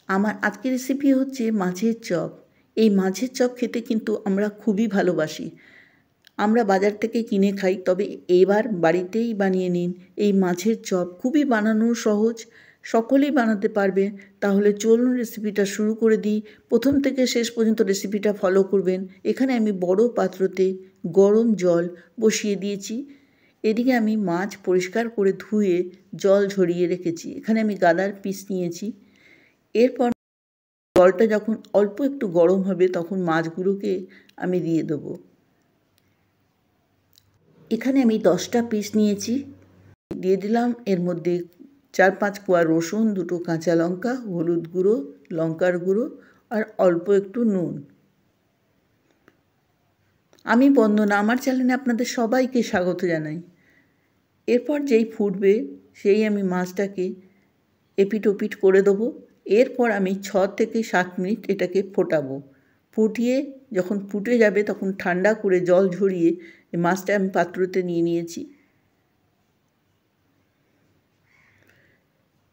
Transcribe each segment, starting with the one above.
আমার আজকের রেসিপি হচ্ছে মাছের চপ। এই মাছের চপ খেতে কিন্তু আমরা খুবই ভালোবাসি। আমরা বাজার থেকে কিনে খাই, তবে এবার বাড়িতেই বানিয়ে নিন এই মাছের চপ। খুবই বানানো সহজ, সকলেই বানাতে পারবে। তাহলে চলুন রেসিপিটা শুরু করে দিই। প্রথম থেকে শেষ পর্যন্ত রেসিপিটা ফলো করবেন। এখানে আমি বড় পাত্রতে গরম জল বসিয়ে দিয়েছি। এদিকে আমি মাছ পরিষ্কার করে ধুয়ে জল ঝরিয়ে রেখেছি। এখানে আমি গাদার পিস নিয়েছি। এরপর জলটা যখন অল্প একটু গরম হবে তখন মাছগুলোকে আমি দিয়ে দেবো। এখানে আমি 10টা পিস নিয়েছি, দিয়ে দিলাম এর মধ্যে 4-5 কোয়া রসুন, 2টো কাঁচা লঙ্কা, হলুদ গুঁড়ো, লঙ্কার গুঁড়ো আর অল্প একটু নুন। আমি বন্দনা, আমার চ্যানেলে আপনাদের সবাইকে স্বাগত জানাই। এরপর যেই ফুটবে সেই আমি মাছটাকে এপিট ওপিট করে দেবো। এরপর আমি 6 থেকে 7 মিনিট এটাকে ফোটাবো। ফুটিয়ে যখন ফুটে যাবে তখন ঠান্ডা করে জল ঝরিয়ে মাছটা আমি পাত্রতে নিয়ে নিয়েছি।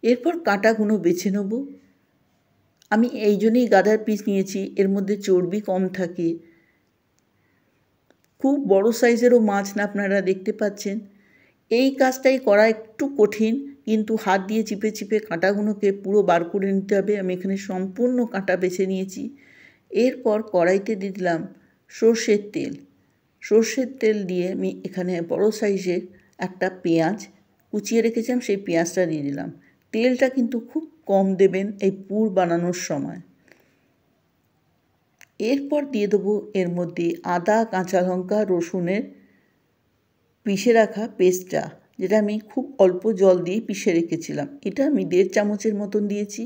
এরপর কাঁটাগুলো বেছে নেব। আমি এই জন্যই গাদার পিস নিয়েছি, এর মধ্যে চর্বি কম থাকে। খুব বড় সাইজেরও মাছ না, আপনারা দেখতে পাচ্ছেন। এই কাজটাই করা একটু কঠিন, কিন্তু হাত দিয়ে চিপে চিপে কাঁটাগুলোকে পুরো বার করে নিতে হবে। আমি এখানে সম্পূর্ণ কাঁটা বেছে নিয়েছি। এরপর কড়াইতে দিয়ে দিলাম সর্ষের তেল। সর্ষের তেল দিয়ে আমি এখানে বড় সাইজের একটা পেঁয়াজ কুচিয়ে রেখেছিলাম, সেই পেঁয়াজটা দিয়ে দিলাম। তেলটা কিন্তু খুব কম দেবেন এই পুর বানানোর সময়। এরপর দিয়ে দেবো এর মধ্যে আদা, কাঁচা লঙ্কা, রসুনের পিষে রাখা পেস্টটা, যেটা আমি খুব অল্প জল দিয়ে পিষে রেখেছিলাম। এটা আমি 1.5 চামচের মতন দিয়েছি।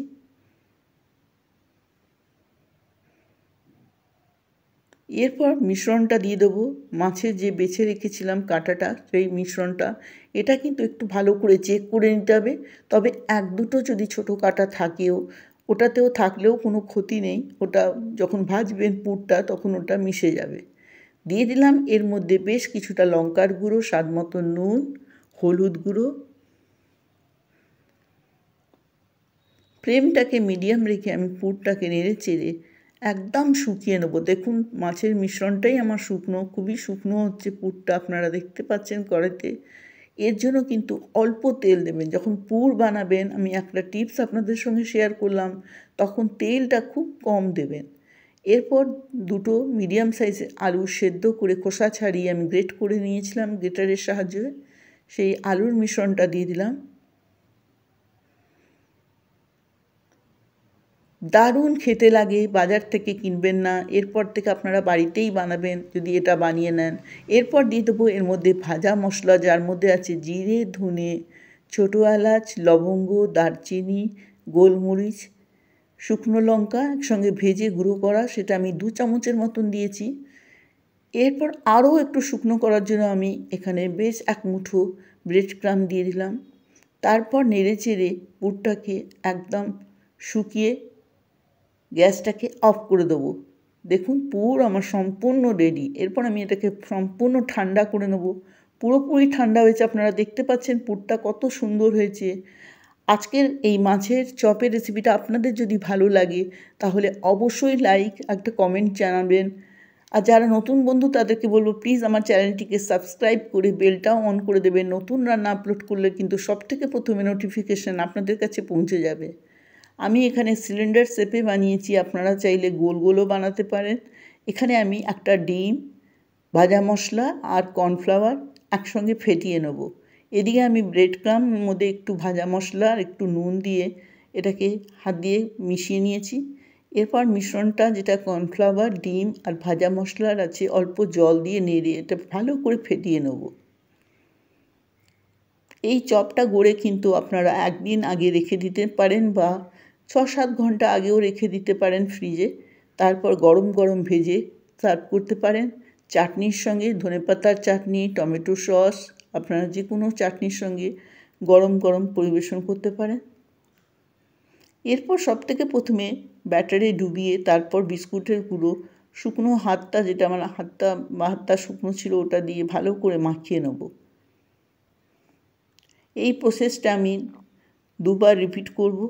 এরপর মিশ্রণটা দিয়ে দেবো, মাছের যে বেছে রেখেছিলাম কাঁটাটা, সেই মিশ্রণটা। এটা কিন্তু একটু ভালো করে চেক করে নিতে হবে, তবে 1-2টো যদি ছোটো কাঁটা থাকেও, ওটাতেও থাকলেও কোনো ক্ষতি নেই। ওটা যখন ভাজবেন পুরটা তখন ওটা মিশে যাবে। দিয়ে দিলাম এর মধ্যে বেশ কিছুটা লঙ্কার গুঁড়ো, স্বাদ মতো নুন, হলুদ গুঁড়ো। ফ্লেমটাকে মিডিয়াম রেখে আমি পুরটাকে নেড়ে চেড়ে একদম শুকিয়ে নেবো। দেখুন মাছের মিশ্রণটাই আমার শুকনো, খুবই শুকনো হচ্ছে পুরটা, আপনারা দেখতে পাচ্ছেন কড়াইতে। এর জন্য কিন্তু অল্প তেল দেবেন। যখন পুর বানাবেন, আমি একটা টিপস আপনাদের সঙ্গে শেয়ার করলাম, তখন তেলটা খুব কম দেবেন। এরপর 2টো মিডিয়াম সাইজের আলু সেদ্ধ করে খোসা ছাড়িয়ে আমি গ্রেট করে নিয়েছিলাম গ্রেটারের সাহায্যে, সেই আলুর মিশ্রণটা দিয়ে দিলাম। দারুণ খেতে লাগে, বাজার থেকে কিনবেন না। এরপর থেকে আপনারা বাড়িতেই বানাবেন যদি এটা বানিয়ে নেন। এরপর দিয়ে দেবো এর মধ্যে ভাজা মশলা, যার মধ্যে আছে জিরে, ধনে, ছোটো এলাচ, লবঙ্গ, দারচিনি, গোলমরিচ, শুকনো লঙ্কা একসঙ্গে ভেজে গুঁড়ো করা, সেটা আমি 2 চামচের মতন দিয়েছি। এরপর আরও একটু শুকনো করার জন্য আমি এখানে বেশ 1 মুঠো ব্রেড ক্রাম্ব দিয়ে দিলাম। তারপর নেড়ে চেড়ে পুরটাকে একদম শুকিয়ে গ্যাসটাকে অফ করে দেবো। দেখুন পুর আমার সম্পূর্ণ রেডি। এরপর আমি এটাকে সম্পূর্ণ ঠান্ডা করে নেব। পুরোপুরি ঠান্ডা হয়েছে, আপনারা দেখতে পাচ্ছেন পুরটা কত সুন্দর হয়েছে। আজকের এই মাছের চপের রেসিপিটা আপনাদের যদি ভালো লাগে তাহলে অবশ্যই লাইক, একটা কমেন্ট জানাবেন। আর যারা নতুন বন্ধু তাদেরকে বলবো প্লিজ আমার চ্যানেলটিকে সাবস্ক্রাইব করে বেলটাও অন করে দেবেন। নতুন রান্না আপলোড করলে কিন্তু সবথেকে প্রথমে নোটিফিকেশান আপনাদের কাছে পৌঁছে যাবে। আমি এখানে সিলিন্ডার শেপে বানিয়েছি, আপনারা চাইলে গোল গোলও বানাতে পারেন। এখানে আমি একটা ডিম, ভাজা মশলা আর কর্নফ্লাওয়ার একসঙ্গে ফেটিয়ে নেব। এদিকে আমি ব্রেড ক্রাম্বের মধ্যে একটু ভাজা মশলা আর একটু নুন দিয়ে এটাকে হাত দিয়ে মিশিয়ে নিয়েছি। এরপর মিশ্রণটা, যেটা কর্নফ্লাওয়ার, ডিম আর ভাজা মশলার আছে, অল্প জল দিয়ে নেড়ে এটা ভালো করে ফেটিয়ে নেব। এই চপটা গড়ে কিন্তু আপনারা 1 দিন আগে রেখে দিতে পারেন বা 6-7 ঘন্টা আগেও রেখে দিতে পারেন ফ্রিজে। তারপর গরম গরম ভেজে সার্ভ করতে পারেন চাটনির সঙ্গে। ধনেপাতার চাটনি, টমেটো সস, আপনারা যে কোনো চাটনির সঙ্গে গরম গরম পরিবেশন করতে পারেন। এরপর সবথেকে প্রথমে ব্যাটারে ডুবিয়ে তারপর বিস্কুটের গুঁড়ো, শুকনো হাতটা, যেটা আমার হাতটা শুকনো ছিল, ওটা দিয়ে ভালো করে মাখিয়ে নেব। এই প্রসেসটা আমি 2বার রিপিট করব।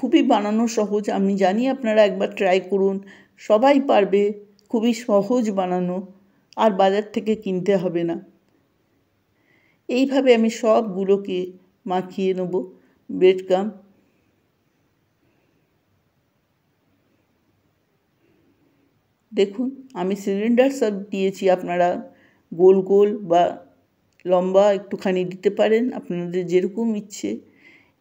খুবই বানানো সহজ। আমি জানি আপনারা একবার ট্রাই করুন, সবাই পারবে। খুবই সহজ বানানো, আর বাজার থেকে কিনতে হবে না। এইভাবে আমি সবগুলোকে মাখিয়ে নেব ব্রেড ক্রাম্ব। দেখুন আমি সিলিন্ডার সার্ভ দিয়েছি, আপনারা গোল গোল বা লম্বা একটুখানি দিতে পারেন আপনাদের যেরকম ইচ্ছে।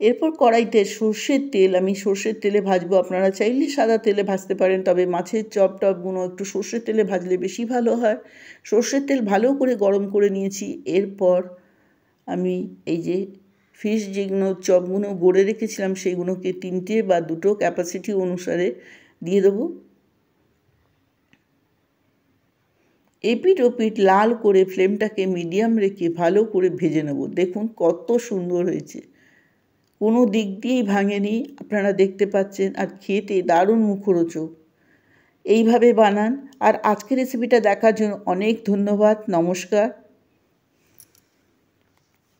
এরপর কড়াইতে সর্ষের তেল, আমি সর্ষের তেলে ভাজবো। আপনারা চাইলে সাদা তেলে ভাজতে পারেন, তবে মাছের চপ টপগুলো একটু সর্ষের তেলে ভাজলে বেশি ভালো হয়। সর্ষের তেল ভালো করে গরম করে নিয়েছি। এরপর আমি এই যে ফিশ যেগুলো চপগুলো গড়ে রেখেছিলাম সেগুলোকে 3টে বা 2টো ক্যাপাসিটি অনুসারে দিয়ে দেবো। এপিঠ ওপিঠ লাল করে ফ্লেমটাকে মিডিয়াম রেখে ভালো করে ভেজে নেব। দেখুন কত সুন্দর হয়েছে, কোনো দিক দিয়েই ভাঙেনি, আপনারা দেখতে পাচ্ছেন। আর খেতে দারুণ মুখরোচক। এইভাবে বানান। আর আজকের রেসিপিটা দেখার জন্য অনেক ধন্যবাদ। নমস্কার।